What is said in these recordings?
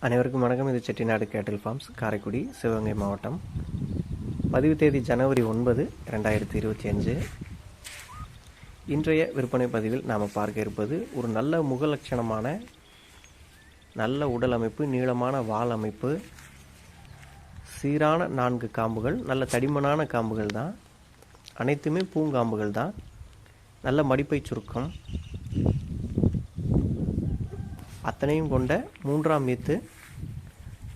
அனைவருக்கும் வணக்கம். இது செட்டிநாடு கேட்டில் ஃபார்ம்ஸ், காரைக்குடி, சிவகங்கை மாவட்டம். பதிவு தேதி ஜனவரி 9, 2025. இன்றைய விற்பனை பதிவில் நாம் பார்க்க இருப்பது ஒரு நல்ல முகலட்சணமான நல்ல உடல் அமைப்பு, நீளமான வால் அமைப்பு, சீரான 4 காம்புகள், நல்ல தடிமனான காம்புகள் தான், அனைத்துமே பூங்காம்புகள் தான். நல்ல மடிப்பை சுருக்கம் அத்தனையும் கொண்ட 3ஆம் ஈத்து,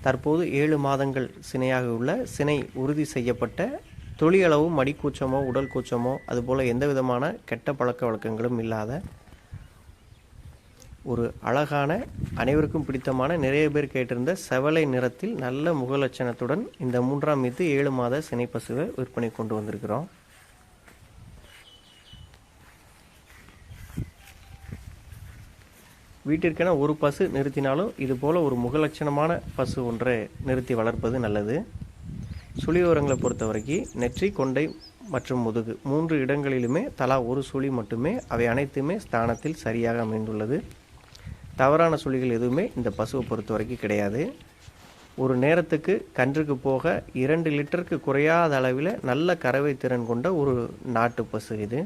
தற்போது 7 மாதங்கள் சினையாக உள்ள, சினை உறுதி செய்யப்பட்ட, தொழிலளவு மடிக்கூச்சமோ உடல் கூச்சமோ அதுபோல் எந்த விதமான கெட்ட பழக்க வழக்கங்களும் இல்லாத ஒரு அழகான, அனைவருக்கும் பிடித்தமான, நிறைய பேர் கேட்டிருந்த செவலை நிறத்தில் நல்ல முகலட்சணத்துடன் இந்த 3ஆம் ஈத்து 7 மாத சினை பசுவை விற்பனை கொண்டு வந்திருக்கிறோம். வீட்டிற்கென ஒரு பசு நிறுத்தினாலும் இதுபோல் ஒரு முகலட்சணமான பசு ஒன்றை நிறுத்தி வளர்ப்பது நல்லது. சுழி ஓரங்களை பொறுத்த வரைக்கும் நெற்றி, கொண்டை மற்றும் முதுகு 3 இடங்களிலுமே தலா ஒரு சுழி மட்டுமே, அவை அனைத்துமே ஸ்தானத்தில் சரியாக அமைந்துள்ளது. தவறான சுழிகள் எதுவுமே இந்த பசுவை பொறுத்த வரைக்கும் கிடையாது. ஒரு நேரத்துக்கு கன்றுக்கு போக 2 லிட்டருக்கு குறையாத அளவில் நல்ல கறவை திறன் கொண்ட ஒரு நாட்டு பசு இது.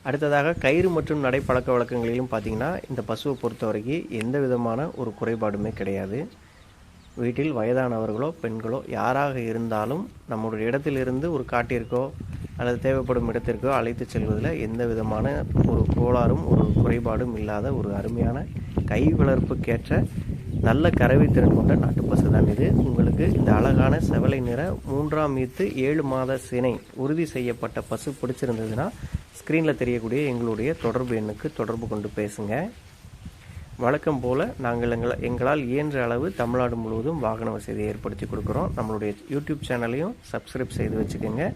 அடுத்ததாக கயிறு மற்றும் நடை பழக்க வழக்கங்களிலும் பார்த்திங்கன்னா இந்த பசுவை பொறுத்த வரைக்கும் எந்த விதமான ஒரு குறைபாடுமே கிடையாது. வீட்டில் வயதானவர்களோ பெண்களோ யாராக இருந்தாலும் நம்முடைய இடத்திலிருந்து ஒரு காட்டிற்கோ அல்லது தேவைப்படும் இடத்திற்கோ அழைத்து செல்வதில் எந்த விதமான ஒரு கோளாறும் ஒரு குறைபாடும் இல்லாத ஒரு அருமையான கை வளர்ப்புக்கேற்ற நல்ல கறவை திறன் கொண்ட நாட்டு பசு தான் இது. உங்களுக்கு இந்த அழகான செவலை நிற 3ஆம் ஈத்து 7 மாத சினை உறுதி செய்யப்பட்ட பசு பிடிச்சிருந்ததுன்னா ஸ்க்ரீனில் தெரியக்கூடிய எங்களுடைய தொடர்பு எண்ணுக்கு தொடர்பு கொண்டு பேசுங்க. வழக்கம் போல் நாங்கள் எங்களால் இயன்ற அளவு தமிழ்நாடு முழுவதும் வாகன வசதியை ஏற்படுத்தி கொடுக்குறோம். நம்மளுடைய யூடியூப் சேனலையும் சப்ஸ்கிரைப் செய்து வச்சுக்கோங்க.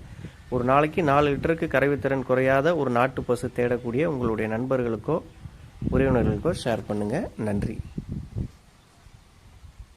ஒரு நாளைக்கு 4 லிட்டருக்கு கறவைத்திறன் குறையாத ஒரு நாட்டு பசு தேடக்கூடிய உங்களுடைய நண்பர்களுக்கோ உறவினர்களுக்கோ ஷேர் பண்ணுங்கள். நன்றி.